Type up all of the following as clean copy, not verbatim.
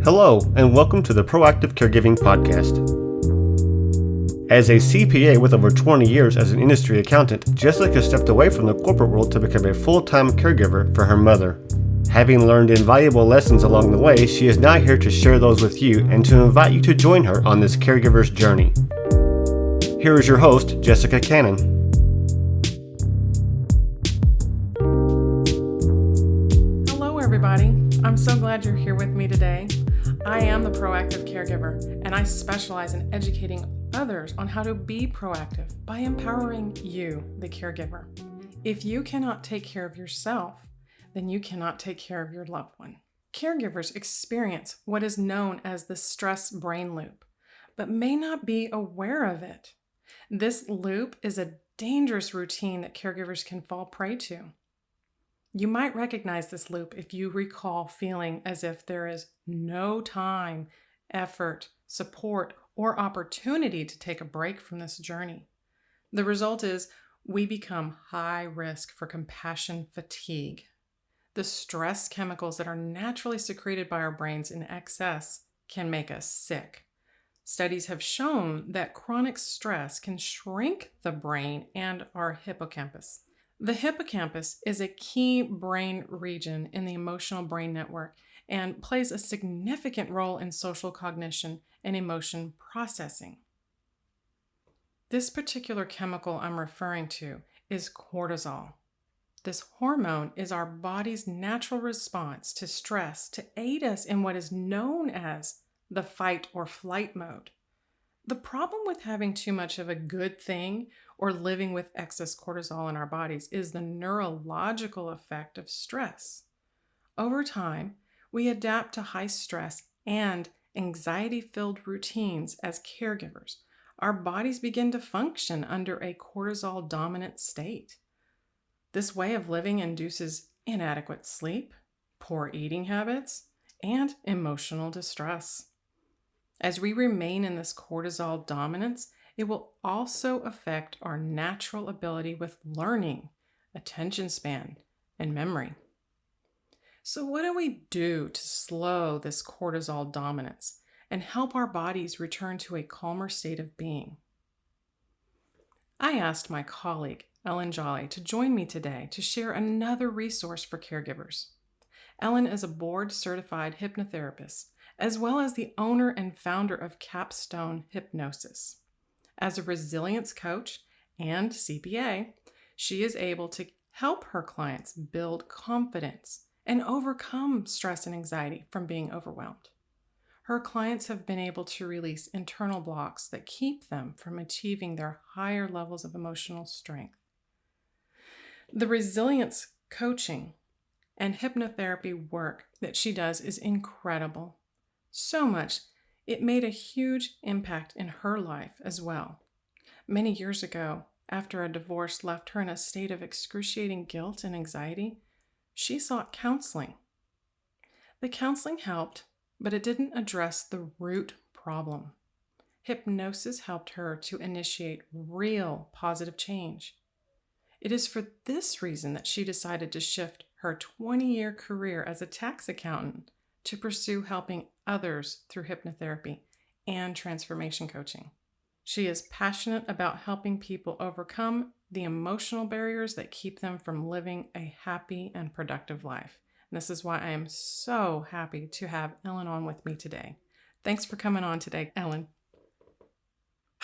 Hello, and welcome to the Proactive Caregiving Podcast. As a CPA with over 20 years as an industry accountant, Jessica stepped away from the corporate world to become a full-time caregiver for her mother. Having learned invaluable lessons along the way, she is now here to share those with you and to invite you to join her on this caregiver's journey. Here is your host, Jessica Cannon. Everybody, I'm so glad you're here with me today. I am the Proactive Caregiver, and I specialize in educating others on how to be proactive by empowering you, the caregiver. If you cannot take care of yourself, then you cannot take care of your loved one. Caregivers experience what is known as the stress brain loop, but may not be aware of it. This loop is a dangerous routine that caregivers can fall prey to. You might recognize this loop if you recall feeling as if there is no time, effort, support, or opportunity to take a break from this journey. The result is we become high risk for compassion fatigue. The stress chemicals that are naturally secreted by our brains in excess can make us sick. Studies have shown that chronic stress can shrink the brain and our hippocampus. The hippocampus is a key brain region in the emotional brain network and plays a significant role in social cognition and emotion processing. This particular chemical I'm referring to is cortisol. This hormone is our body's natural response to stress to aid us in what is known as the fight or flight mode. The problem with having too much of a good thing or living with excess cortisol in our bodies is the neurological effect of stress. Over time, we adapt to high stress and anxiety-filled routines as caregivers. Our bodies begin to function under a cortisol-dominant state. This way of living induces inadequate sleep, poor eating habits, and emotional distress. As we remain in this cortisol dominance, it will also affect our natural ability with learning, attention span, and memory. So what do we do to slow this cortisol dominance and help our bodies return to a calmer state of being? I asked my colleague, Ellen Jolley, to join me today to share another resource for caregivers. Ellen is a board-certified hypnotherapist, as well as the owner and founder of Capstone Hypnosis. As a resilience coach and CPA, she is able to help her clients build confidence and overcome stress and anxiety from being overwhelmed. Her clients have been able to release internal blocks that keep them from achieving their higher levels of emotional strength. The resilience coaching and hypnotherapy work that she does is incredible. So much, it made a huge impact in her life as well. Many years ago, after a divorce left her in a state of excruciating guilt and anxiety, she sought counseling. The counseling helped, but it didn't address the root problem. Hypnosis helped her to initiate real positive change. It is for this reason that she decided to shift her 20-year career as a tax accountant to pursue helping others through hypnotherapy and transformation coaching. She is passionate about helping people overcome the emotional barriers that keep them from living a happy and productive life. And this is why I am so happy to have Ellen on with me today. Thanks for coming on today, Ellen.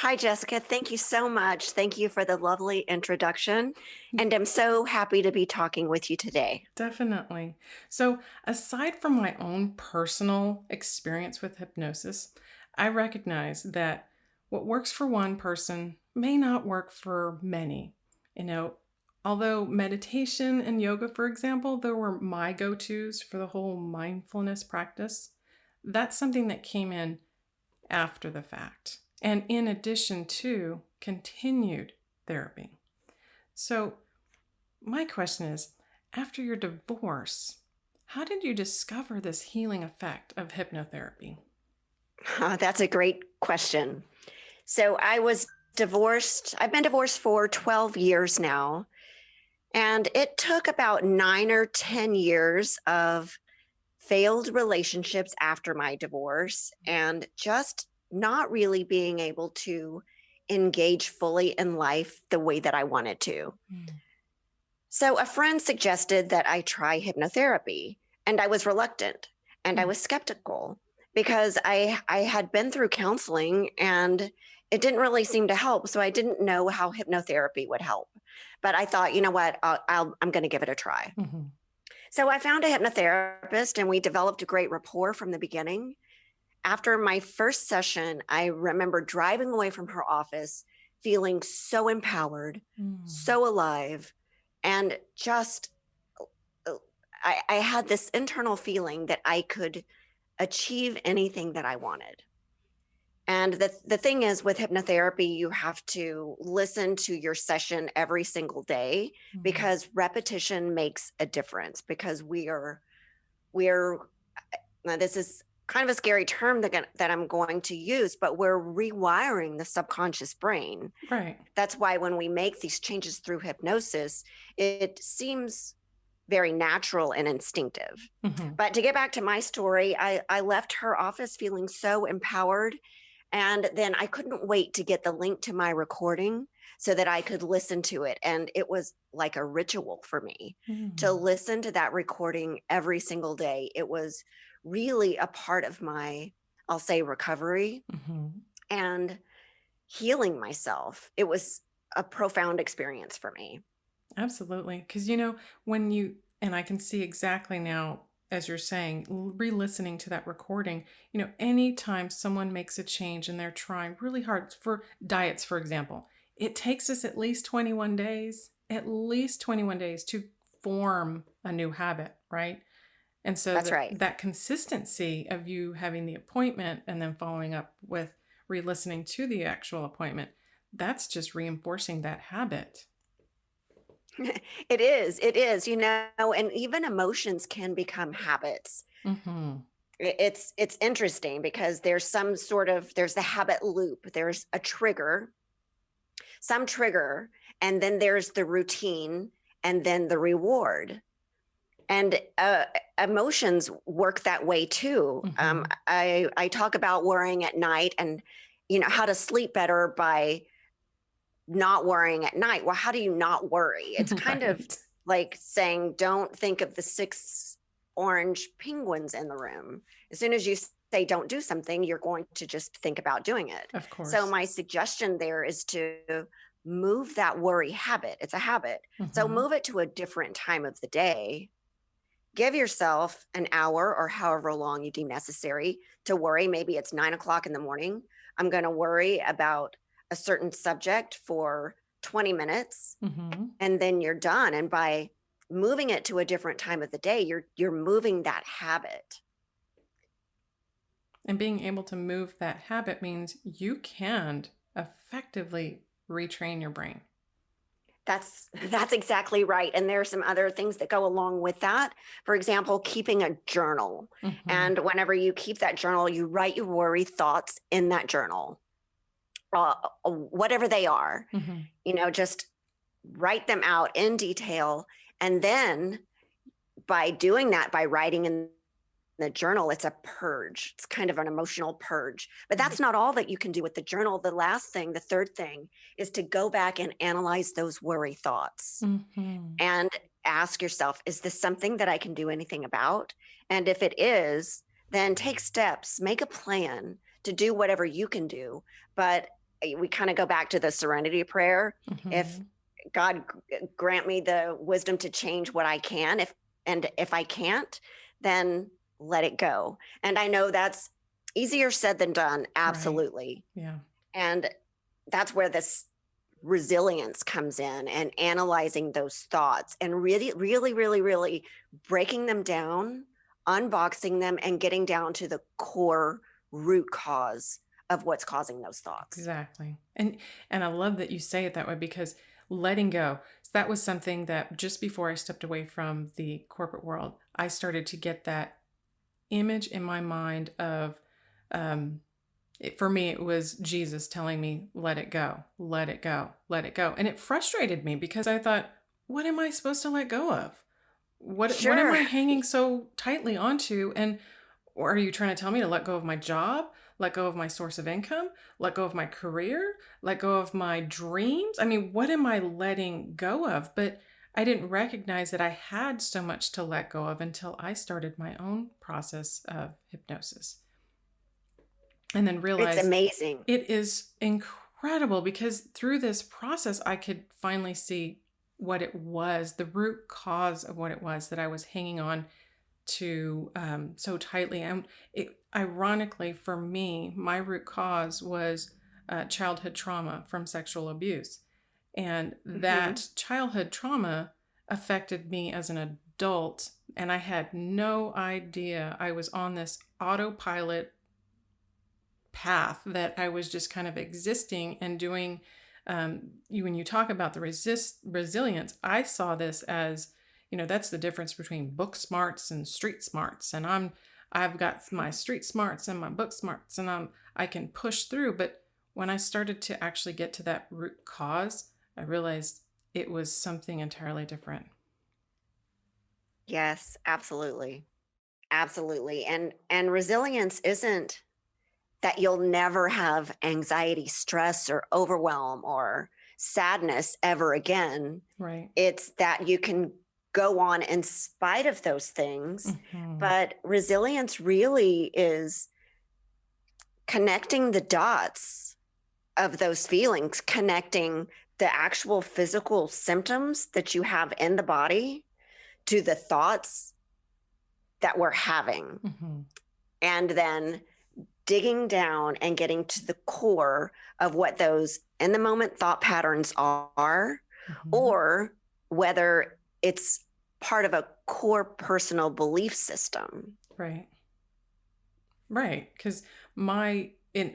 Hi, Jessica. Thank you so much. Thank you for the lovely introduction. And I'm so happy to be talking with you today. Definitely. So aside from my own personal experience with hypnosis, I recognize that what works for one person may not work for many. Although meditation and yoga, for example, they were my go-tos for the whole mindfulness practice, that's something that came in after the fact. And in addition to continued therapy. So my question is, after your divorce, how did you discover this healing effect of hypnotherapy? That's a great question. So I was divorced. I've been divorced for 12 years now. And it took about 9 or 10 years of failed relationships after my divorce, and just not really being able to engage fully in life the way that I wanted to. Mm. So a friend suggested that I try hypnotherapy, and I was reluctant and I Mm. was skeptical because I had been through counseling and it didn't really seem to help. So I didn't know how hypnotherapy would help. But I thought, you know what, I'm going to give it a try. Mhm. So I found a hypnotherapist and we developed a great rapport from the beginning. After my first session, I remember driving away from her office feeling so empowered, Mm. so alive, and just I had this internal feeling that I could achieve anything that I wanted. And the thing is, with hypnotherapy, you have to listen to your session every single day Mhm. because repetition makes a difference. Because we're now this is kind of a scary term that I'm going to use, but we're rewiring the subconscious brain. Right. That's why when we make these changes through hypnosis, it seems very natural and instinctive. Mhm. But to get back to my story, I left her office feeling so empowered. And then I couldn't wait to get the link to my recording so that I could listen to it. And it was like a ritual for me to Mm. listen to that recording every single day. It was really a part of my, I'll say, recovery Mhm. and healing myself. It was a profound experience for me. Absolutely. Because, and I can see exactly now, as you're saying, re listening to that recording, anytime someone makes a change and they're trying really hard for diets, for example, it takes us at least 21 days to form a new habit, right? And so That's right. that consistency of you having the appointment and then following up with re listening to the actual appointment, that's just reinforcing that habit. It is, and even emotions can become habits. Mm-hmm. It's interesting because there's the habit loop. There's a trigger, some trigger, and then there's the routine, and then the reward. And emotions work that way too. Mm-hmm. I talk about worrying at night and how to sleep better by not worrying at night. Well, how do you not worry? It's kind of Right. like saying, don't think of the 6 orange penguins in the room. As soon as you say don't do something, you're going to just think about doing it. Of So course. my suggestion there is to move that worry habit. It's a habit. So Mm-hmm. move it to a different time of the day. Give yourself an hour or however long you deem necessary to worry. Maybe it's 9 o'clock in the morning. I'm going to worry about a certain subject for 20 minutes Mm-hmm. and then you're done. And by moving it to a different time of the day, you're moving that habit. And being able to move that habit means you can effectively retrain your brain. That's exactly right. And there are some other things that go along with that. For example, keeping a journal. Mm-hmm. And whenever you keep that journal, you write your worry thoughts in that journal, whatever they are. Mm-hmm. Just write them out in detail. And then by doing that, by writing in the journal, it's a purge. It's kind of an emotional purge. But that's not all that you can do with the journal. The third thing is to go back and analyze those worry thoughts Mm-hmm. and ask yourself, is this something that I can do anything about? And if it is, then take steps, make a plan to do whatever you can do. But we kind of go back to the serenity prayer. Mm-hmm. If God grant me the wisdom to change what I can, if I can't, then let it go. And I know that's easier said than done. Absolutely. Right. Yeah. And that's where this resilience comes in, and analyzing those thoughts and really, really, really, really breaking them down, unboxing them, and getting down to the core root cause of what's causing those thoughts. Exactly. And I love that you say it that way, because letting go. So that was something that just before I stepped away from the corporate world, I started to get that image in my mind of, for me, it was Jesus telling me, let it go, let it go, let it go. And it frustrated me because I thought, what am I supposed to let go of? What am Sure. I hanging so tightly onto? And or are you trying to tell me to let go of my job, let go of my source of income, let go of my career, let go of my dreams? I mean, what am I letting go of? But I didn't recognize that I had so much to let go of until I started my own process of hypnosis. And then It's realized amazing. it is incredible because through this process, I could finally see what it was, the root cause of what it was that I was hanging on to so tightly. And ironically, for me, my root cause was childhood trauma from sexual abuse. And Hmm. that childhood trauma affected me as an adult. And I had no idea I was on this autopilot path that I was just kind of existing and doing. When you talk about the resilience, I saw this as, that's the difference between book smarts and street smarts. And I've got my street smarts and my book smarts, and I can push through. But when I started to actually get to that root cause, I realized it was something entirely different. Yes, absolutely. Absolutely. And resilience isn't that you'll never have anxiety, stress, or overwhelm or sadness ever again. Right. It's that you can go on in spite of those things. Hmm. But resilience really is connecting the dots of those feelings, connecting the actual physical symptoms that you have in the body to the thoughts that we're having. Hmm. And then digging down and getting to the core of what those in the moment thought patterns are, Hmm. or whether it's part of a core personal belief system. Right. Right. Because I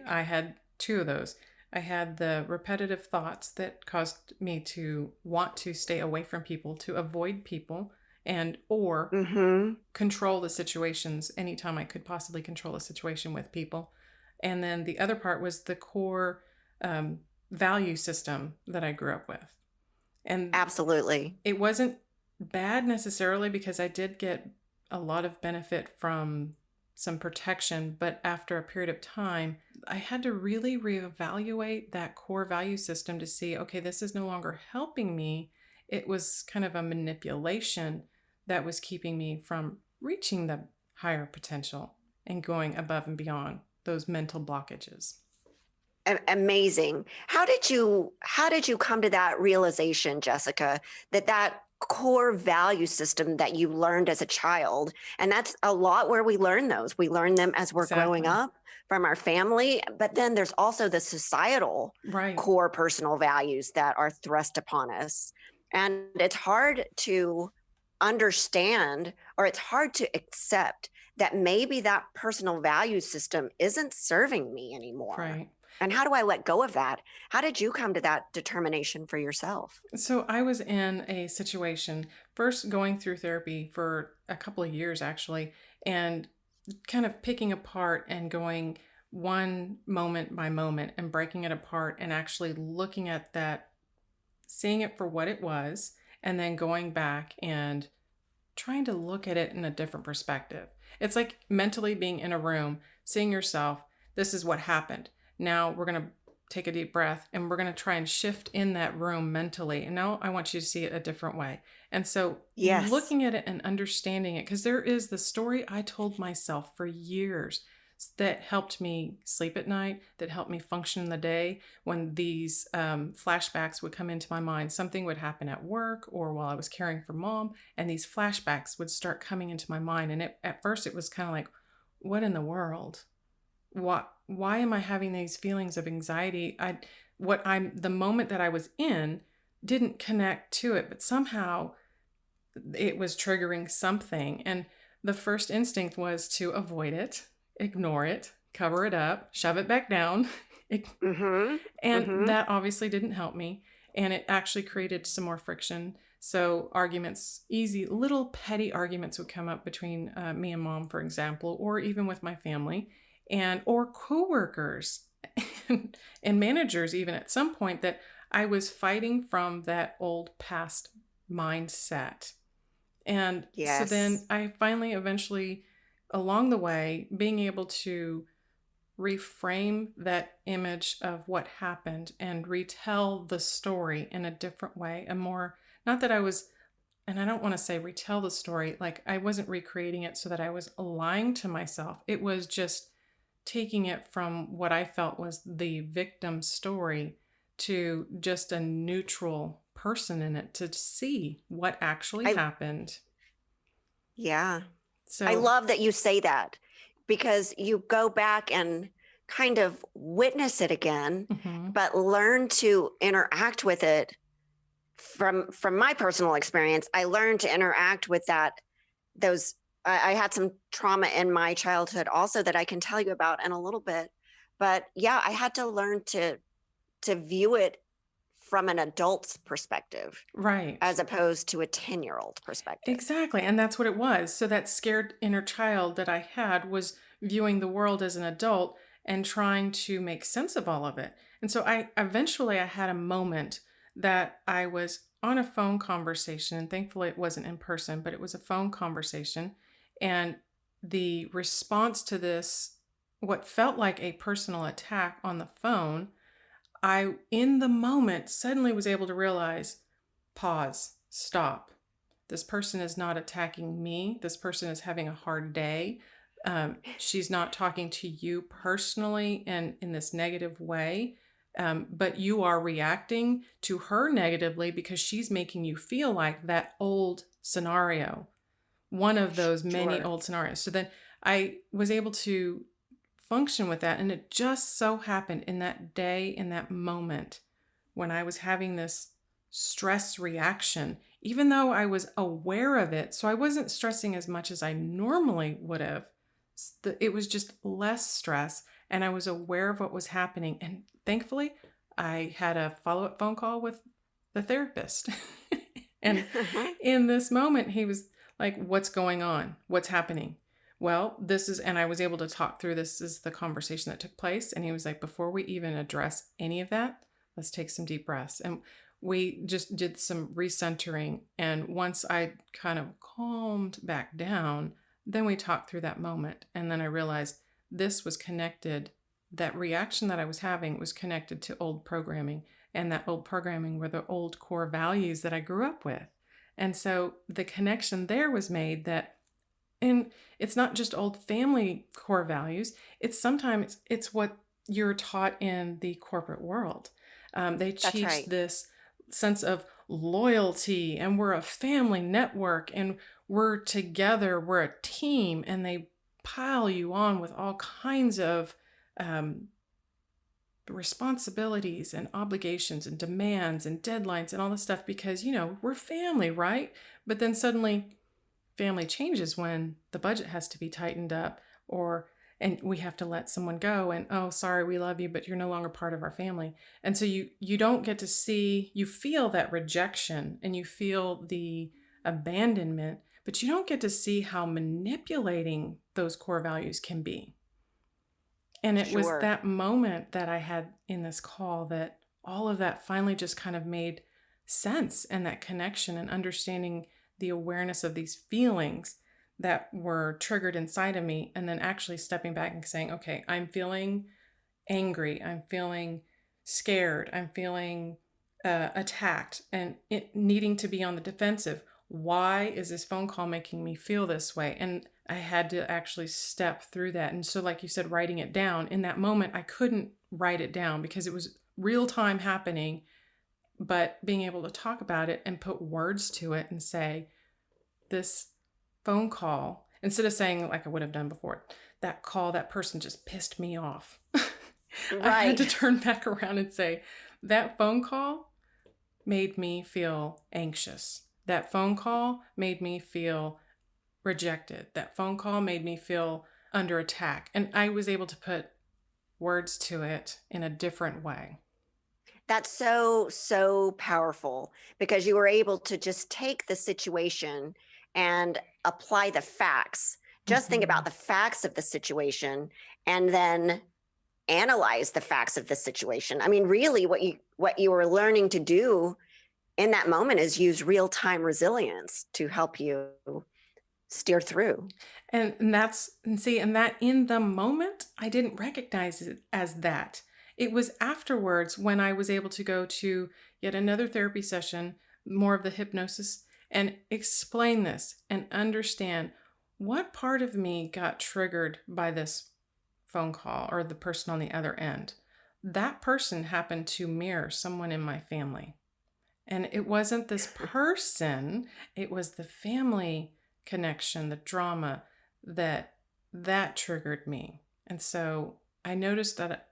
had two of those. I had the repetitive thoughts that caused me to want to stay away from people, to avoid people, and or Mm-hmm. control the situations anytime I could possibly control a situation with people. And then the other part was the core value system that I grew up with. And Absolutely. it wasn't bad necessarily because I did get a lot of benefit from some protection, but after a period of time, I had to really reevaluate that core value system to see, okay, this is no longer helping me. It was kind of a manipulation that was keeping me from reaching the higher potential and going above and beyond those mental blockages. Amazing. How did you come to that realization, Jessica, that core value system that you learned as a child, and that's a lot where we learn those. We learn them as we're growing Exactly. up from our family, but then there's also the societal Right. core personal values that are thrust upon us. And it's hard to understand, or it's hard to accept that maybe that personal value system isn't serving me anymore. Right. And how do I let go of that? How did you come to that determination for yourself? So I was in a situation, first going through therapy for a couple of years actually, and kind of picking apart and going one moment by moment and breaking it apart and actually looking at that, seeing it for what it was, and then going back and trying to look at it in a different perspective. It's like mentally being in a room, seeing yourself, this is what happened. Now we're going to take a deep breath and we're going to try and shift in that room mentally. And now I want you to see it a different way. And so Yes. looking at it and understanding it, because there is the story I told myself for years that helped me sleep at night, that helped me function in the day. When these flashbacks would come into my mind, something would happen at work or while I was caring for mom, and these flashbacks would start coming into my mind. And at first it was kind of like, what in the world? Why am I having these feelings of anxiety? The moment that I was in didn't connect to it, but somehow it was triggering something. And the first instinct was to avoid it, ignore it, cover it up, shove it back down. Mm-hmm. And Mm-hmm. that obviously didn't help me. And it actually created some more friction. So arguments, easy little petty arguments would come up between me and mom, for example, or even with my family or coworkers and managers, even at some point, that I was fighting from that old past mindset. And so then Yes. I finally, eventually, along the way, being able to reframe that image of what happened and retell the story in a different way, a more, not that I was, and I don't want to say retell the story, like I wasn't recreating it so that I was lying to myself. It was just taking it from what I felt was the victim story to just a neutral person in it to see what actually I happened. Yeah. I So, love that you say that, because you go back and kind of witness it again, mhm, but learn to interact with it. From my personal experience, I learned to interact with those. I had some trauma in my childhood also that I can tell you about in a little bit. But yeah, I had to learn to view it from an adult's perspective right. as opposed to a 10-year-old perspective. Exactly. And that's what it was. So that scared inner child that I had was viewing the world as an adult and trying to make sense of all of it. And so I had a moment that I was on a phone conversation, and thankfully it wasn't in person, but it was a phone conversation. And the response to this, what felt like a personal attack on the phone, I, in the moment, suddenly was able to realize, pause, stop. This person is not attacking me. This person is having a hard day. She's not talking to you personally and in this negative way, but you are reacting to her negatively because she's making you feel like that old scenario, one of those many Sure. old scenarios. So then I was able to function with that. And it just so happened in that day, in that moment, when I was having this stress reaction, even though I was aware of it, so I wasn't stressing as much as I normally would have. It was just less stress, and I was aware of what was happening. And thankfully, I had a follow up phone call with the therapist. And in this moment, he was like, "What's going on? What's happening?" Well, this is, and I was able to talk through this is the conversation that took place. And he was like, "Before we even address any of that, let's take some deep breaths." And we just did some recentering. And once I kind of calmed back down, then we talked through that moment. And then I realized this was connected. That reaction that I was having was connected to old programming. And that old programming were the old core values that I grew up with. And so the connection there was made that, and it's not just old family core values, it's sometimes it's what you're taught in the corporate world. They That's teach right. this sense of loyalty, and we're a family network, and we're together, we're a team, and they pile you on with all kinds of um, responsibilities and obligations and demands and deadlines and all this stuff because, we're family, right? But then suddenly family changes when the budget has to be tightened up, or and we have to let someone go, and oh, sorry, we love you, but you're no longer part of our family. And so you don't get to see, you feel that rejection and you feel the abandonment, but you don't get to see how manipulating those core values can be. And it was Sure. that moment that I had in this call that all of that finally just kind of made sense, and that connection and understanding the awareness of these feelings that were triggered inside of me, and then actually stepping back and saying, okay, I'm feeling angry, I'm feeling scared, I'm feeling attacked, and it needing to be on the defensive. Why is this phone call making me feel this way? And I had to actually step through that. And so, like you said, writing it down in that moment, I couldn't write it down because it was real time happening. But being able to talk about it and put words to it and say, this phone call, instead of saying like I would have done before, that call, that person just pissed me off. I had to Right. turn back around and say, that phone call made me feel anxious. That phone call made me feel rejected. That phone call made me feel under attack. And I was able to put words to it in a different way. That's so powerful, because you were able to just take the situation and apply the facts. Just think Mhm. about the facts of the situation and then analyze the facts of the situation. I mean, really what you were learning to do in that moment is use real-time resilience to help you steer through. And that's, and see, and that in the moment, I didn't recognize it as that. It was afterwards when I was able to go to yet another therapy session, more of the hypnosis, and explain this and understand what part of me got triggered by this phone call or the person on the other end. That person happened to mirror someone in my family. And it wasn't this person, it was the family connection, the drama that triggered me. And so I noticed that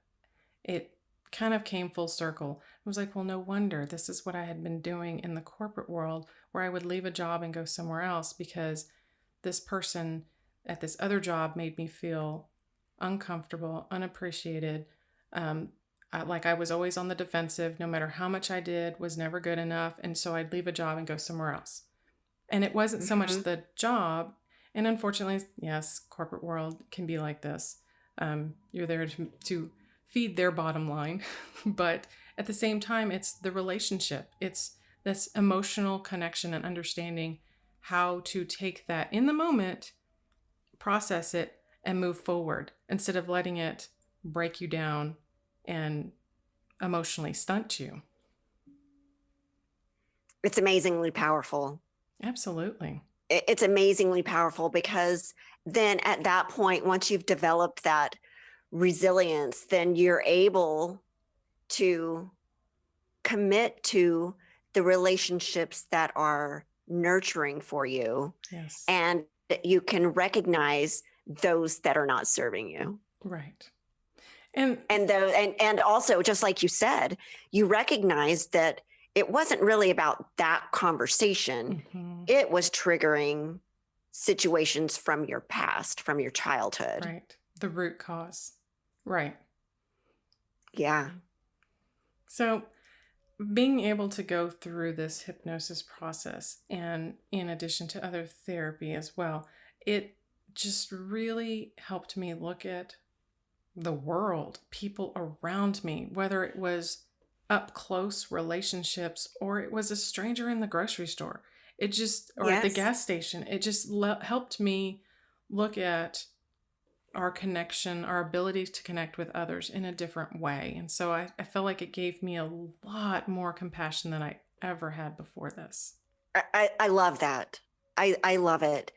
it kind of came full circle. I was like, well, no wonder this is what I had been doing in the corporate world, where I would leave a job and go somewhere else because this person at this other job made me feel uncomfortable, unappreciated, like I was always on the defensive. No matter how much I did was never good enough. And so I'd leave a job and go somewhere else. And it wasn't so much the job. And unfortunately, yes, corporate world can be like this. You're there to feed their bottom line. But at the same time, it's the relationship. It's this emotional connection and understanding how to take that in the moment, process it, and move forward instead of letting it break you down and emotionally stunt you. It's amazingly powerful. Absolutely. It's amazingly powerful because then at that point, once you've developed that resilience, then you're able to commit to the relationships that are nurturing for you. Yes. And you can recognize those that are not serving you. Right. And also, just like you said, you recognize that it wasn't really about that conversation. Mm-hmm. It was triggering situations from your past, from your childhood. Right. The root cause. Right. Yeah. So being able to go through this hypnosis process, and in addition to other therapy as well, it just really helped me look at the world, people around me, whether it was up close relationships or it was a stranger in the grocery store. It just, or at the gas station, it just helped me look at our connection, our ability to connect with others in a different way. And so I feel like it gave me a lot more compassion than I ever had before this. I love that. I love it.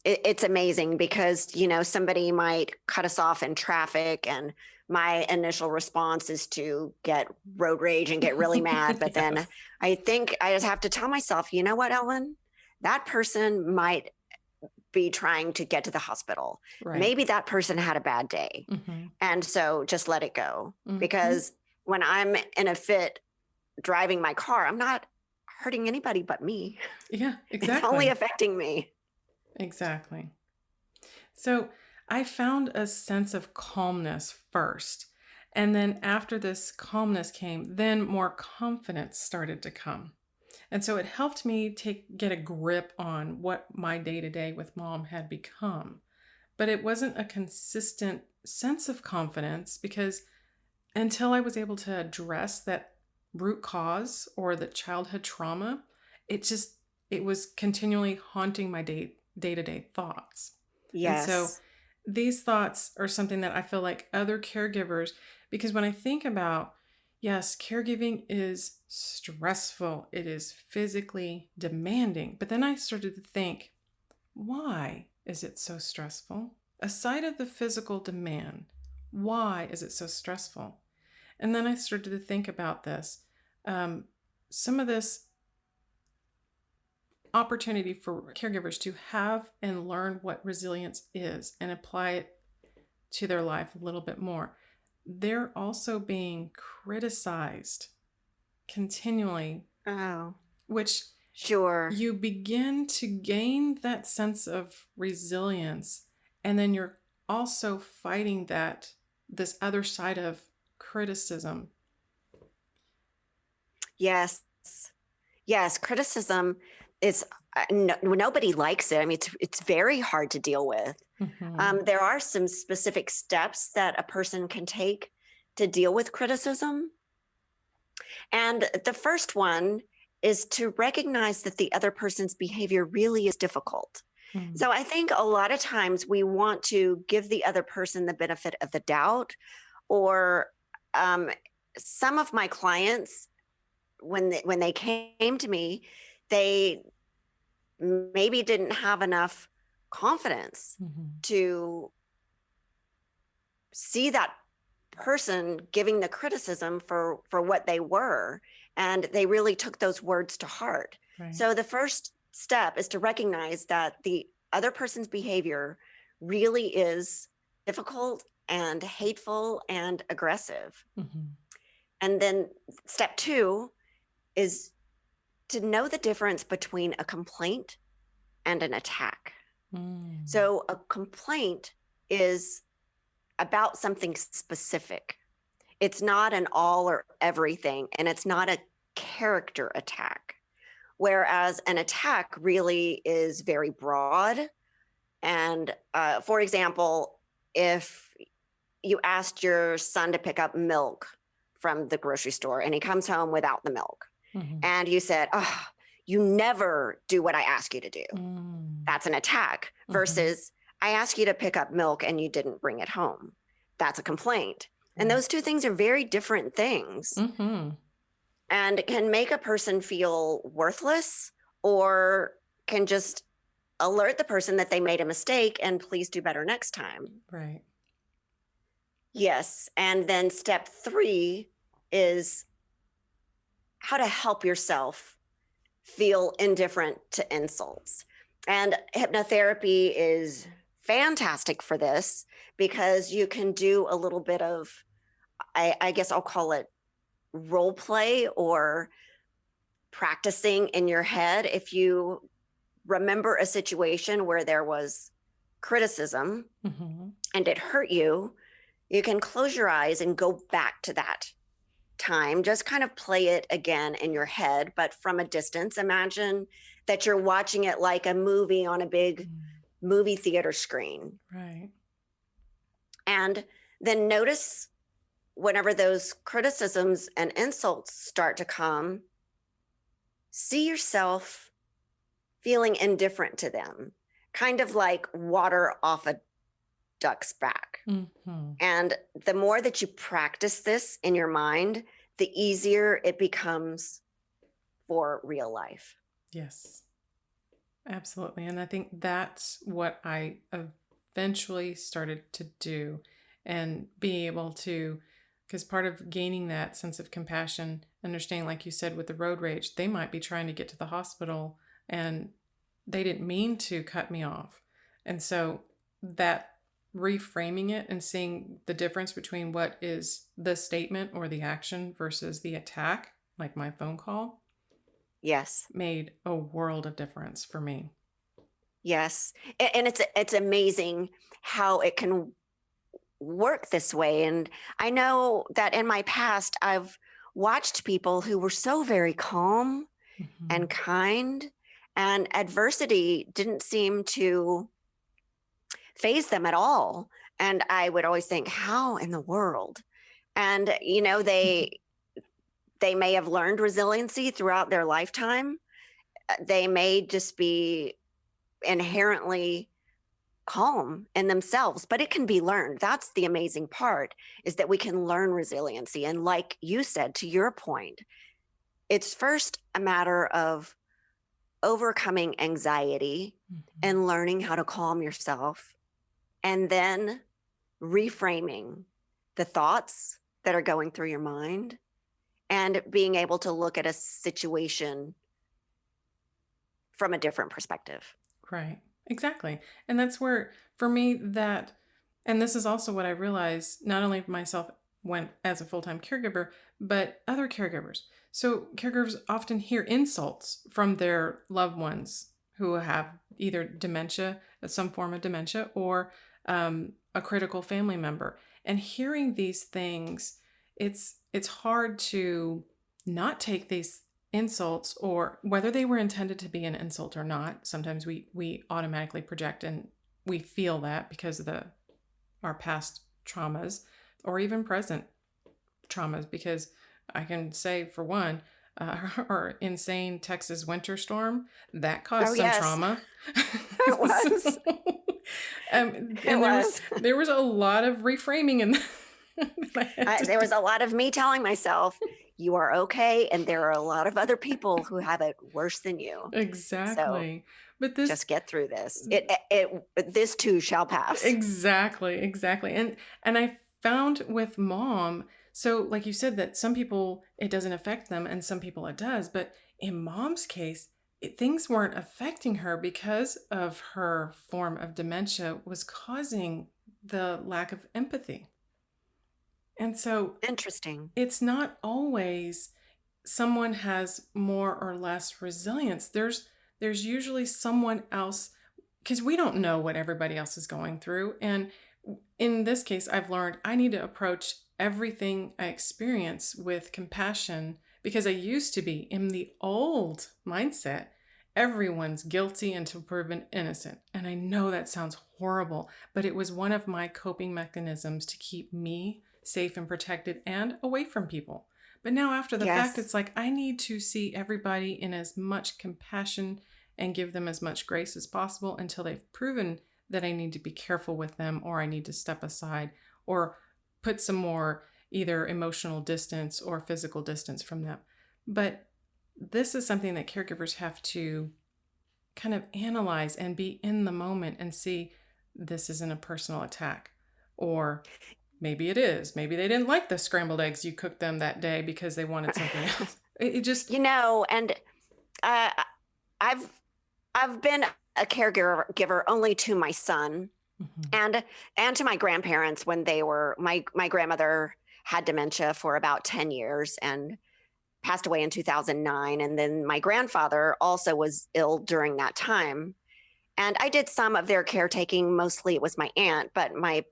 It's amazing because, somebody might cut us off in traffic and my initial response is to get road rage and get really mad. But then I think I just have to tell myself, you know what, Ellen, that person might be trying to get to the hospital. Right. Maybe that person had a bad day. Mm-hmm. And so just let it go. Mm-hmm. Because when I'm in a fit driving my car, I'm not hurting anybody but me. Yeah, exactly. It's only affecting me. Exactly. So I found a sense of calmness first. And then after this calmness came, then more confidence started to come. And so it helped me get a grip on what my day-to-day with mom had become. But it wasn't a consistent sense of confidence because until I was able to address that root cause or the childhood trauma, it was continually haunting my day-to-day thoughts. Yes. And so these thoughts are something that I feel like other caregivers, because when I think about, yes, caregiving is stressful, it is physically demanding, but then I started to think, why is it so stressful? Aside of the physical demand, why is it so stressful? And then I started to think about this. Some of this opportunity for caregivers to have and learn what resilience is and apply it to their life a little bit more. They're also being criticized continually. Oh, which sure. You begin to gain that sense of resilience, and then you're also fighting this other side of criticism. Yes. Criticism is nobody likes it. I mean, it's very hard to deal with. Mm-hmm. There are some specific steps that a person can take to deal with criticism. And the first one is to recognize that the other person's behavior really is difficult. Mm. So I think a lot of times we want to give the other person the benefit of the doubt, or some of my clients, when they came to me, they maybe didn't have enough confidence to see that person giving the criticism for what they were, and they really took those words to heart. Right. So the first step is to recognize that the other person's behavior really is difficult and hateful and aggressive. And then step 2 is to know the difference between a complaint and an attack. So a complaint is about something specific. It's not an all or everything, and it's not a character attack. Whereas an attack really is very broad. And for example, if you asked your son to pick up milk from the grocery store and he comes home without the milk, and you said, "Oh, you never do what I ask you to do." That's an attack. Versus, I asked you to pick up milk and you didn't bring it home. That's a complaint. And those two things are very different things, and can make a person feel worthless, or can just alert the person that they made a mistake and please do better next time. Right. Yes. And then step 3 is how to help yourself feel indifferent to insults. And hypnotherapy is fantastic for this, because you can do a little bit of, I guess I'll call it role play, or practicing in your head. If you remember a situation where there was criticism and it hurt you, you can close your eyes and go back to that time. Just kind of play it again in your head, but from a distance. Imagine that you're watching it like a movie on a big movie theater screen. Right. And then notice whenever those criticisms and insults start to come, see yourself feeling indifferent to them, kind of like water off a duck's back. And the more that you practice this in your mind, the easier it becomes for real life. Yes, absolutely. And I think that's what I eventually started to do, and be able to, because part of gaining that sense of compassion, understanding, like you said, with the road rage, they might be trying to get to the hospital and they didn't mean to cut me off. And so that reframing it and seeing the difference between what is the statement or the action versus the attack, like my phone call, Yes. made a world of difference for me. Yes. And it's amazing how it can work this way. And I know that in my past, I've watched people who were so very calm and kind, and adversity didn't seem to faze them at all. And I would always think, how in the world? And, they may have learned resiliency throughout their lifetime. They may just be inherently calm in themselves, but it can be learned. That's the amazing part, is that we can learn resiliency. And like you said, to your point, it's first a matter of overcoming anxiety and learning how to calm yourself, and then reframing the thoughts that are going through your mind, and being able to look at a situation from a different perspective. Right. Exactly. And that's where, for me, and this is also what I realized, not only myself when as a full-time caregiver, but other caregivers. So caregivers often hear insults from their loved ones who have either dementia, some form of dementia, or a critical family member. And hearing these things, it's hard to not take these insults, or whether they were intended to be an insult or not. Sometimes we automatically project, and we feel that because of our past traumas, or even present traumas. Because I can say, for one, our insane Texas winter storm, that caused Oh, some yes, trauma. it was. So, and It there was was. there was a lot of reframing in that I had to There do. was a lot of me telling myself, you are okay. And there are a lot of other people who have it worse than you. So Exactly. But this just get through this. This too shall pass. exactly. And I found with mom, so like you said that some people it doesn't affect them and some people it does, but in mom's case, things weren't affecting her because of her form of dementia was causing the lack of empathy. And so Interesting. it's not always someone has more or less resilience. There's usually someone else because we don't know what everybody else is going through. And in this case, I've learned I need to approach everything I experience with compassion because I used to be in the old mindset. Everyone's guilty until proven innocent. And I know that sounds horrible, but it was one of my coping mechanisms to keep me safe and protected and away from people. But now, after the fact, Yes. it's like I need to see everybody in as much compassion and give them as much grace as possible until they've proven that I need to be careful with them or I need to step aside or put some more either emotional distance or physical distance from them. But this is something that caregivers have to kind of analyze and be in the moment and see this isn't a personal attack. Or maybe it is. Maybe they didn't like the scrambled eggs you cooked them that day because they wanted something else. It just, And uh, I've been a caregiver only to my son Mhm. and to my grandparents when they were my grandmother had dementia for about 10 years and passed away in 2009, and then my grandfather also was ill during that time, and I did some of their caretaking. Mostly it was my aunt, but my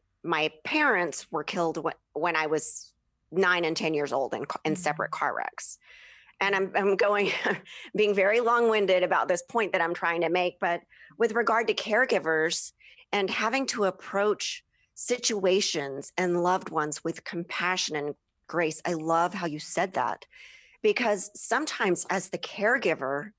parents were killed when I was 9 and 10 years old in separate car wrecks. And I'm going being very long-winded about this point that I'm trying to make, but with regard to caregivers and having to approach situations and loved ones with compassion and grace, I love how you said that, because sometimes as the caregiver,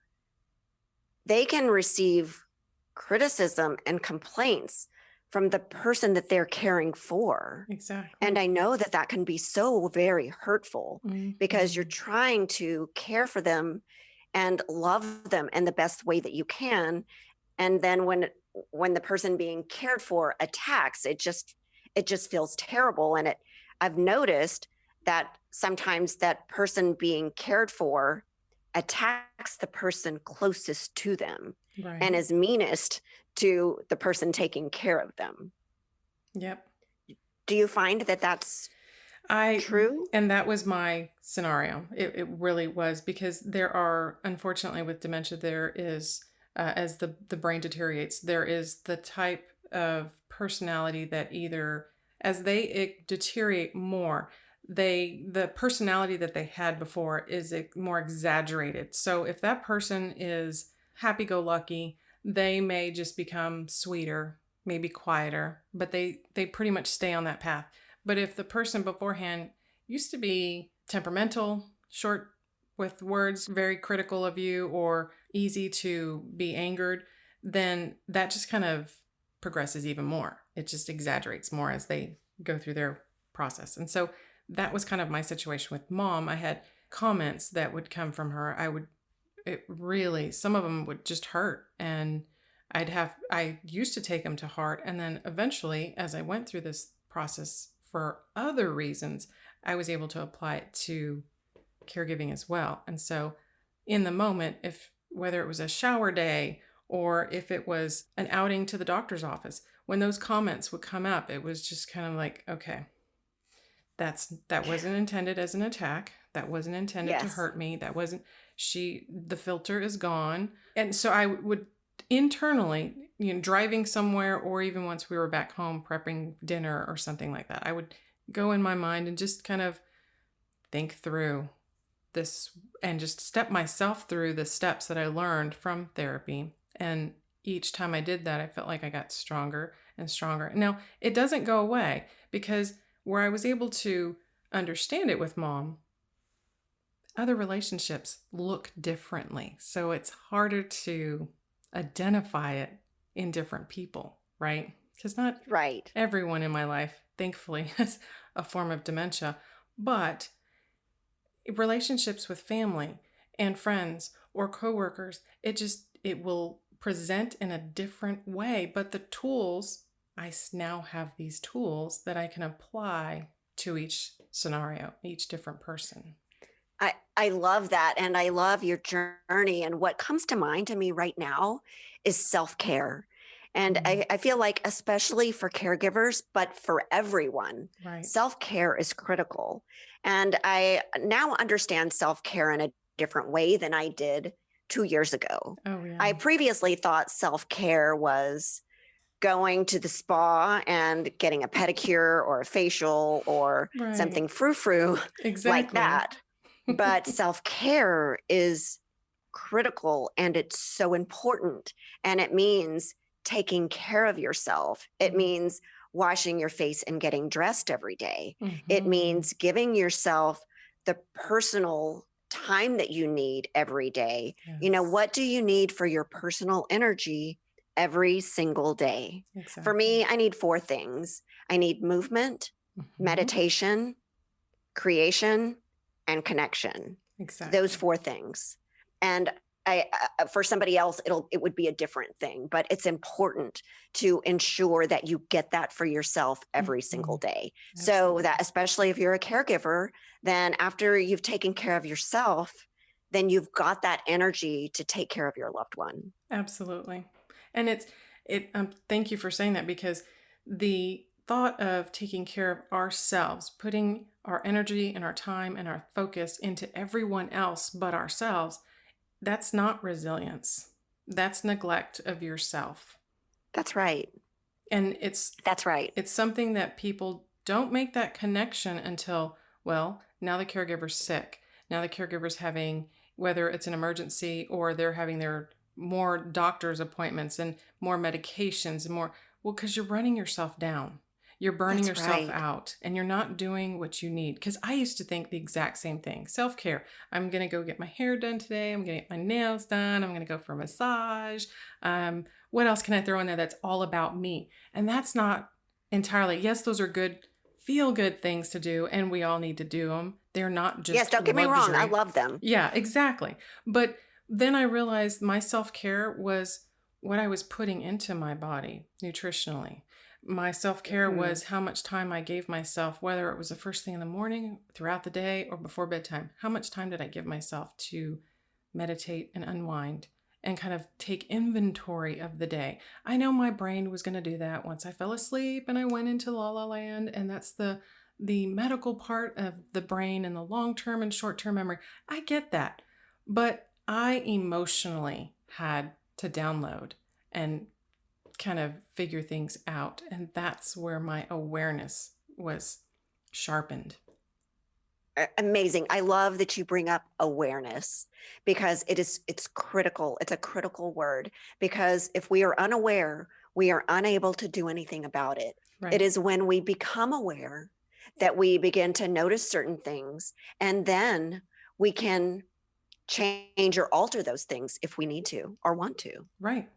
they can receive criticism and complaints from the person that they're caring for. exactly. And I know that that can be so very hurtful because you're Mhm. trying to care for them and love them in the best way that you can. And then when the person being cared for attacks, it just feels terrible. And I've noticed that sometimes that person being cared for attacks the person closest to them and Right. is meanest to the person taking care of them. Yep. Do you find that that's I true? and that was my scenario. It really was because there are unfortunately with dementia there is as the brain deteriorates there is the type of personality that either as they deteriorate more the personality that they had before is more exaggerated. So if that person is happy go lucky, they may just become sweeter, maybe quieter, but they pretty much stay on that path. But if the person beforehand used to be temperamental, short with words, very critical of you, or easy to be angered, then that just kind of progresses even more. It just exaggerates more as they go through their process. And so that was kind of my situation with mom. I had comments that would come from her. It really, some of them would just hurt. And I used to take them to heart. And then eventually, as I went through this process for other reasons, I was able to apply it to caregiving as well. And so in the moment, if whether it was a shower day or if it was an outing to the doctor's office, when those comments would come up, it was just kind of like, okay, that wasn't intended as an attack. That wasn't intended to Yes. hurt me. That wasn't the filter is gone. And so I would internally, driving somewhere or even once we were back home prepping dinner or something like that, I would go in my mind and just kind of think through this and just step myself through the steps that I learned from therapy. And each time I did that, I felt like I got stronger and stronger. Now, it doesn't go away because where I was able to understand it with mom, other relationships look differently. So it's harder to identify it in different people, right? Because not Right. everyone in my life, thankfully, has a form of dementia, but relationships with family and friends or coworkers, it will present in a different way. But the tools, now have these tools that I can apply to each scenario, each different person. I love that. And I love your journey. And what comes to mind to me right now is self-care. And I feel like, especially for caregivers, but for everyone, Right. self-care is critical. And I now understand self-care in a different way than I did 2 years ago. Oh, yeah. I previously thought self-care was going to the spa and getting a pedicure or a facial or Right. something frou-frou Exactly. like that. But self-care is critical and it's so important. And it means taking care of yourself. It means washing your face and getting dressed every day. It means giving yourself the personal time that you need every day. Yes. What do you need for your personal energy every single day? Exactly. For me, I need 4 things. I need movement, meditation, creation, and connection. Exactly. Those 4 things. And for somebody else, it would be a different thing, but it's important to ensure that you get that for yourself every single day. Absolutely. So that, especially if you're a caregiver, then after you've taken care of yourself, then you've got that energy to take care of your loved one. Absolutely. And thank you for saying that, because the thought of taking care of ourselves, putting our energy and our time and our focus into everyone else but ourselves, that's not resilience. That's neglect of yourself. That's right. And That's right. It's something that people don't make that connection until, well, now the caregiver's sick. Now the caregiver's having, whether it's an emergency or they're having their more doctor's appointments and more medications and more, because you're running yourself down. You're burning That's yourself right. out and you're not doing what you need. Because I used to think the exact same thing. Self-care. I'm going to go get my hair done today. I'm going to get my nails done. I'm going to go for a massage. What else can I throw in there that's all about me? And that's not entirely, yes, those are good, feel-good things to do, and we all need to do them. They're not just Yes, don't get me wrong. I luxury. love them. Yeah, exactly. But then I realized my self-care was what I was putting into my body nutritionally. My self-care was how much time I gave myself, whether it was the first thing in the morning, throughout the day, or before bedtime. How much time did I give myself to meditate and unwind and kind of take inventory of the day? I know my brain was going to do that once I fell asleep and I went into la la land, and that's the medical part of the brain and the long-term and short-term memory. I get that. But I emotionally had to download and kind of figure things out. And that's where my awareness was sharpened. Amazing. I love that you bring up awareness, because it's critical. It's a critical word, because if we are unaware, we are unable to do anything about it. Right. It is when we become aware that we begin to notice certain things, and then we can change or alter those things if we need to or want to. Right.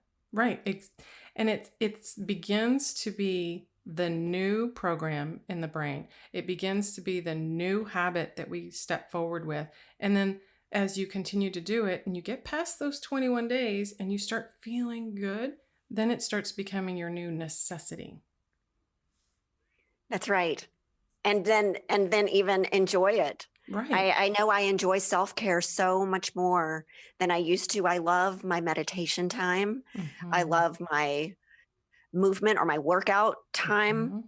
It begins to be the new program in the brain. It begins to be the new habit that we step forward with. And then as you continue to do it and you get past those 21 days and you start feeling good, then it starts becoming your new necessity. That's right. And then even enjoy it. Right. I know I enjoy self-care so much more than I used to. I love my meditation time. I love my movement or my workout time,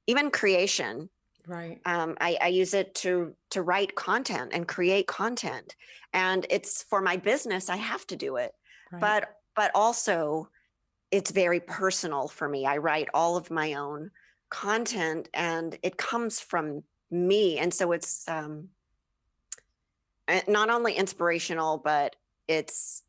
even creation. Right. I use it to write content and create content, and it's for my business. I have to do it, Right. but also it's very personal for me. I write all of my own content, and it comes from me, and so it's not only inspirational, but it's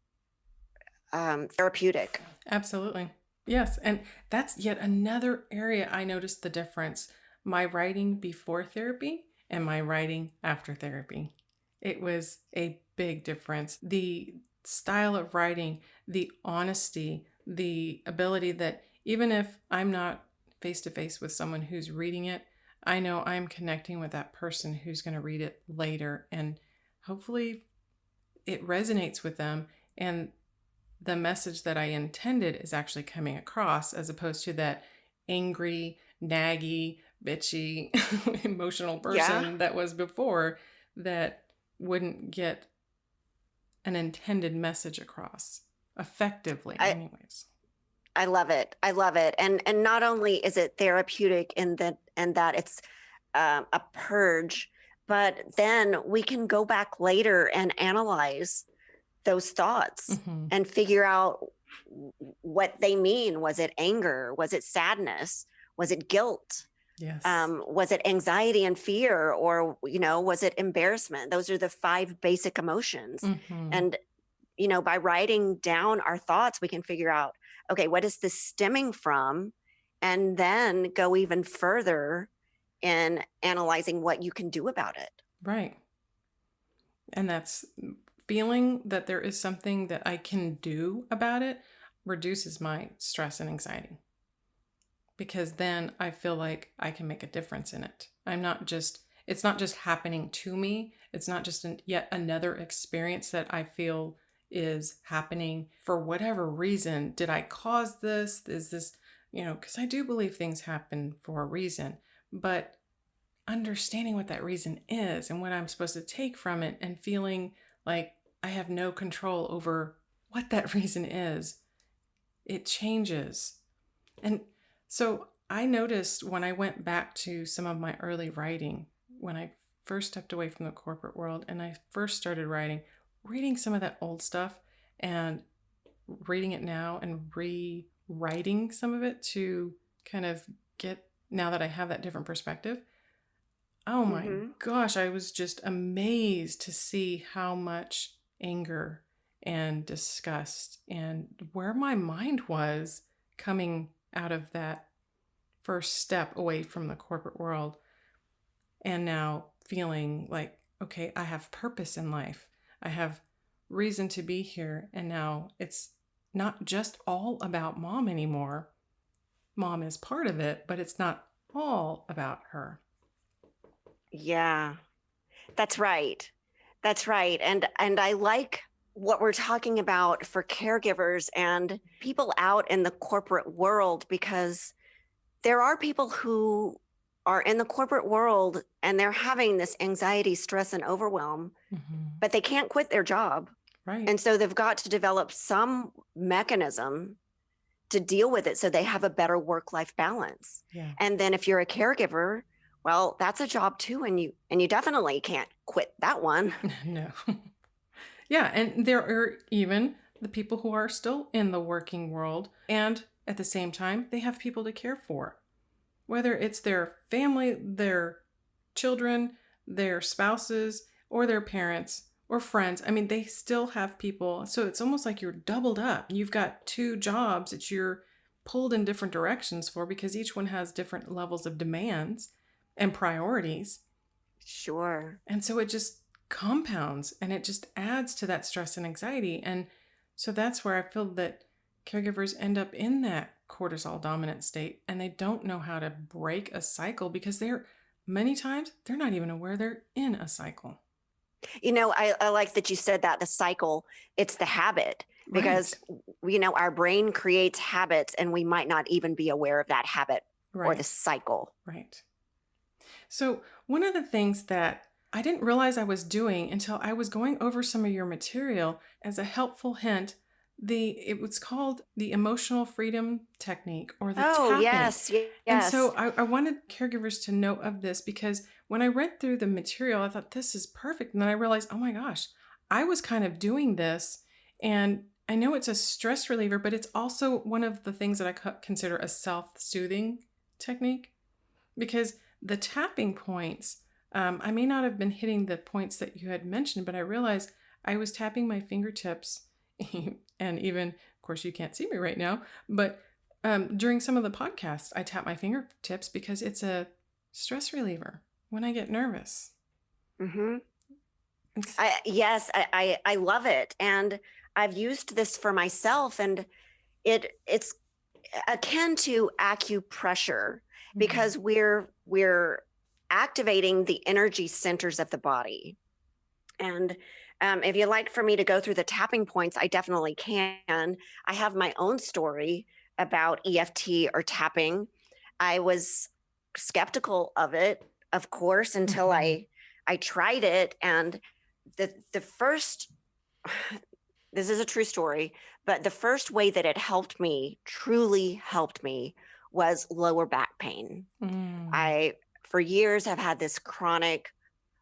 therapeutic. Absolutely. Yes. And that's yet another area I noticed the difference. My writing before therapy and my writing after therapy. It was a big difference. The style of writing, the honesty, the ability that even if I'm not face to face with someone who's reading it, I know I'm connecting with that person who's going to read it later, and hopefully it resonates with them, and the message that I intended is actually coming across, as opposed to that angry, naggy, bitchy, emotional person Yeah. that was before, that wouldn't get an intended message across effectively I, anyways. I love it. I love it. And not only is it therapeutic in that it's a purge, but then we can go back later and analyze those thoughts Mm-hmm. and figure out what they mean. Was it anger? Was it sadness? Was it guilt? Yes. Was it anxiety and fear, or was it embarrassment? Those are the 5 basic emotions. Mm-hmm. And by writing down our thoughts, we can figure out, okay, what is this stemming from? And then go even further in analyzing what you can do about it. Right. And that's feeling that there is something that I can do about it reduces my stress and anxiety. Because then I feel like I can make a difference in it. It's not just happening to me. It's not just yet another experience that I feel is happening for whatever reason. Did I cause this? Is this, because I do believe things happen for a reason, but understanding what that reason is and what I'm supposed to take from it, and feeling like I have no control over what that reason is, it changes. And so I noticed when I went back to some of my early writing, when I first stepped away from the corporate world and I first started writing, reading some of that old stuff and reading it now and rewriting some of it to kind of get, now that I have that different perspective, oh my gosh, I was just amazed to see how much anger and disgust and where my mind was coming out of that first step away from the corporate world. And now feeling like, okay, I have purpose in life. I have reason to be here. And now it's not just all about mom anymore. Mom is part of it, but it's not all about her. Yeah, that's right. That's right. And I like what we're talking about for caregivers and people out in the corporate world, because there are people who are in the corporate world and they're having this anxiety, stress, and overwhelm, but they can't quit their job. Right. And so they've got to develop some mechanism to deal with it so they have a better work-life balance. Yeah. And then if you're a caregiver, well, that's a job too. And you definitely can't quit that one. No. Yeah. And there are even the people who are still in the working world, and at the same time, they have people to care for, whether it's their family, their children, their spouses, or their parents or friends. I mean, they still have people. So it's almost like you're doubled up. You've got 2 jobs that you're pulled in different directions for, because each one has different levels of demands and priorities. Sure. And so it just compounds and it just adds to that stress and anxiety. And so that's where I feel that caregivers end up in that cortisol dominant state, and they don't know how to break a cycle, because many times they're not even aware they're in a cycle. I like that you said that, the cycle, it's the habit, because, our brain creates habits and we might not even be aware of that habit or the cycle. Right. So one of the things that I didn't realize I was doing until I was going over some of your material as a helpful hint, it was called the emotional freedom technique, or the tapping. Yes. And so I wanted caregivers to know of this, because when I read through the material, I thought this is perfect. And then I realized, oh my gosh, I was kind of doing this, and I know it's a stress reliever, but it's also one of the things that I consider a self-soothing technique, because the tapping points, I may not have been hitting the points that you had mentioned, but I realized I was tapping my fingertips, and even, of course, you can't see me right now, but during some of the podcasts, I tap my fingertips because it's a stress reliever when I get nervous. Mm-hmm. Yes, I love it. And I've used this for myself, and it's akin to acupressure because we're activating the energy centers of the body. And if you'd like for me to go through the tapping points, I definitely can. I have my own story about EFT or tapping. I was skeptical of it, of course, until I tried it. And the first, this is a true story, but the first way that it helped me, truly helped me, was lower back pain. I, for years, have had this chronic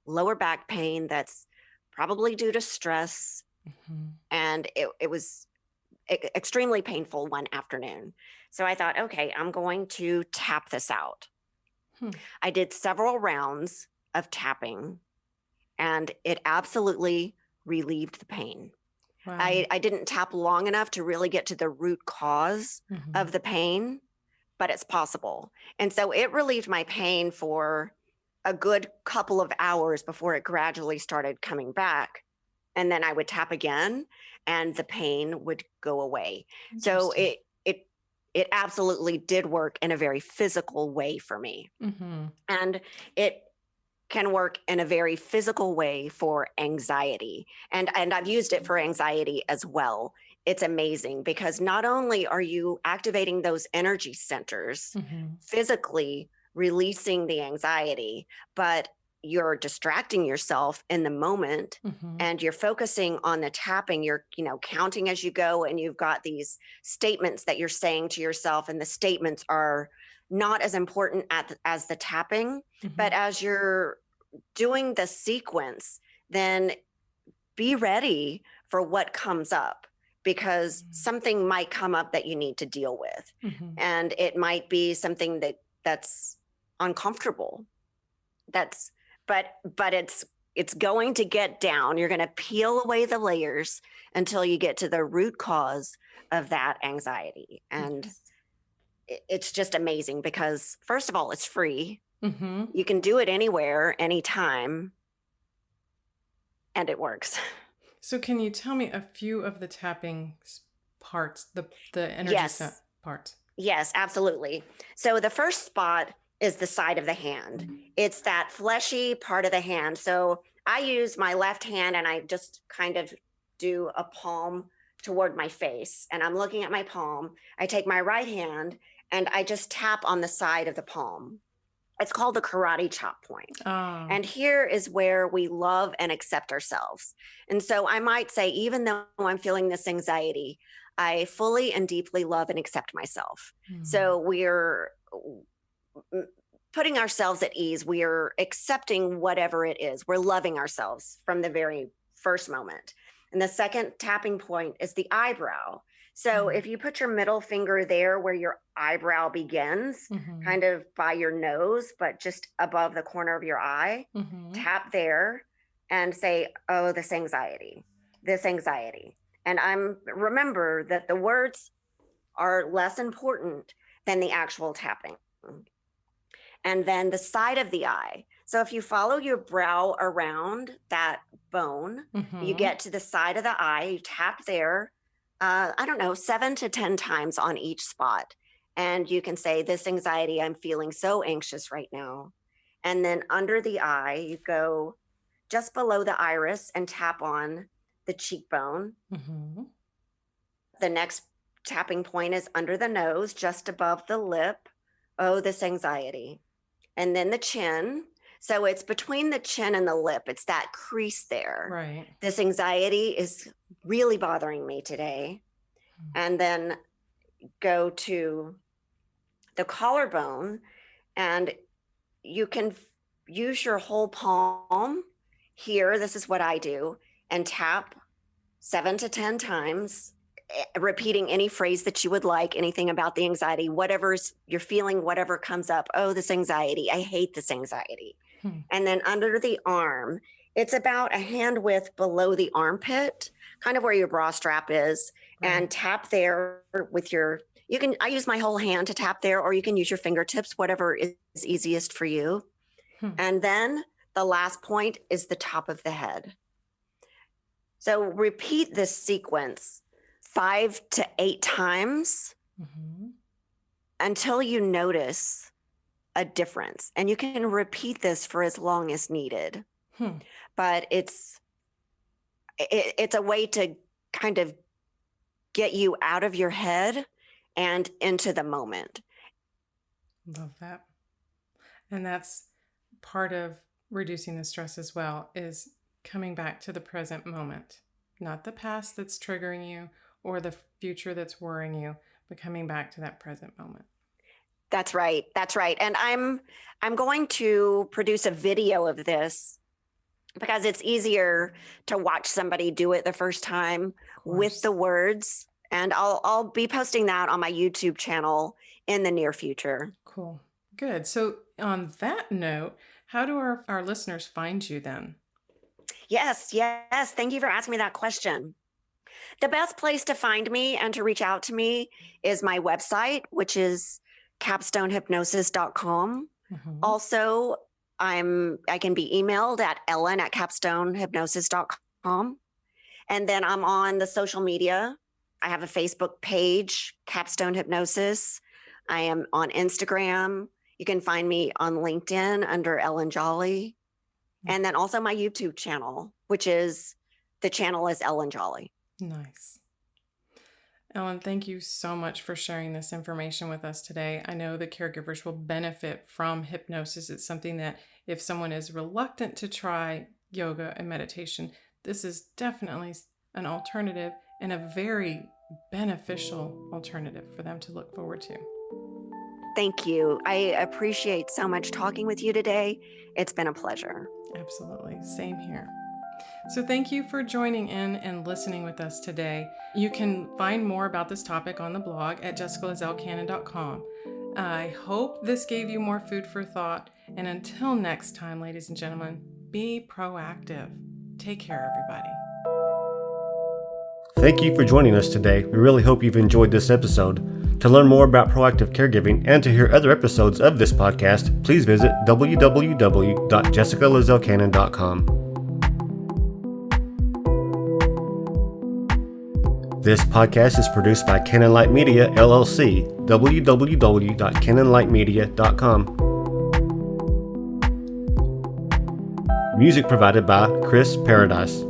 lower back pain that's probably due to stress. And it was extremely painful one afternoon. So I thought, okay, I'm going to tap this out. I did several rounds of tapping, and it absolutely relieved the pain. Wow. I didn't tap long enough to really get to the root cause of the pain, but it's possible. And so it relieved my pain for a good couple of hours before it gradually started coming back. And then I would tap again and the pain would go away. So it absolutely did work in a very physical way for me. And it can work in a very physical way for anxiety. And I've used it for anxiety as well. It's amazing because not only are you activating those energy centers, physically releasing the anxiety, but you're distracting yourself in the moment and you're focusing on the tapping. You're, counting as you go, and you've got these statements that you're saying to yourself, and the statements are not as important as the tapping, but as you're doing the sequence, then be ready for what comes up, because something might come up that you need to deal with. And it might be something that's uncomfortable. But it's going to get down. You're going to peel away the layers until you get to the root cause of that anxiety. And it's just amazing because, first of all, it's free. You can do it anywhere, anytime, and it works. So can you tell me a few of the tapping parts, the energy parts? Yes, absolutely. So the first spot is the side of the hand. It's that fleshy part of the hand. So I use my left hand and I just kind of do a palm toward my face, and I'm looking at my palm. I take my right hand and I just tap on the side of the palm. It's called the karate chop point. And here is where we love and accept ourselves. And so I might say, even though I'm feeling this anxiety, I fully and deeply love and accept myself. So we're putting ourselves at ease. We are accepting whatever it is. We're loving ourselves from the very first moment. And the second tapping point is the eyebrow. So if you put your middle finger there where your eyebrow begins, kind of by your nose, but just above the corner of your eye, tap there and say, oh, this anxiety. And remember that the words are less important than the actual tapping. And then the side of the eye. So if you follow your brow around that bone, you get to the side of the eye, you tap there, 7 to 10 times on each spot. And you can say, this anxiety, I'm feeling so anxious right now. And then under the eye, you go just below the iris and tap on the cheekbone. The next tapping point is under the nose, just above the lip. Oh, this anxiety. And then the chin. So it's between the chin and the lip. It's that crease there. Right. This anxiety is really bothering me today. And then go to the collarbone, and you can use your whole palm here. This is what I do, and tap 7 to 10 times, repeating any phrase that you would like, anything about the anxiety, whatever's you're feeling, whatever comes up. Oh, this anxiety. I hate this anxiety. And then under the arm, it's about a hand width below the armpit, kind of where your bra strap is, and tap there with I use my whole hand to tap there, or you can use your fingertips, whatever is easiest for you. And then the last point is the top of the head. So repeat this sequence 5 to 8 times until you notice a difference. And you can repeat this for as long as needed. But it's a way to kind of get you out of your head and into the moment. Love that. And that's part of reducing the stress as well, is coming back to the present moment, not the past that's triggering you or the future that's worrying you, but coming back to that present moment. That's right. That's right. And I'm going to produce a video of this because it's easier to watch somebody do it the first time with the words. And I'll be posting that on my YouTube channel in the near future. Cool. Good. So on that note, how do our listeners find you then? Yes. Thank you for asking me that question. The best place to find me and to reach out to me is my website, which is capstonehypnosis.com. Also, I can be emailed at ellen@capstonehypnosis.com. And then I'm on the social media. I have a Facebook page, Capstone Hypnosis. I am on Instagram. You can find me on LinkedIn under Ellen Jolley. And then also my YouTube channel, the channel is Ellen Jolley. Nice. Ellen, thank you so much for sharing this information with us today. I know the caregivers will benefit from hypnosis. It's something that if someone is reluctant to try yoga and meditation, this is definitely an alternative and a very beneficial alternative for them to look forward to. Thank you. I appreciate so much talking with you today. It's been a pleasure. Absolutely. Same here. So thank you for joining in and listening with us today. You can find more about this topic on the blog at jessicalazellcannon.com. I hope this gave you more food for thought. And until next time, ladies and gentlemen, be proactive. Take care, everybody. Thank you for joining us today. We really hope you've enjoyed this episode. To learn more about proactive caregiving and to hear other episodes of this podcast, please visit www.jessicalazellcannon.com. This podcast is produced by Cannon Light Media, LLC, www.cannonlightmedia.com. Music provided by Chris Paradise.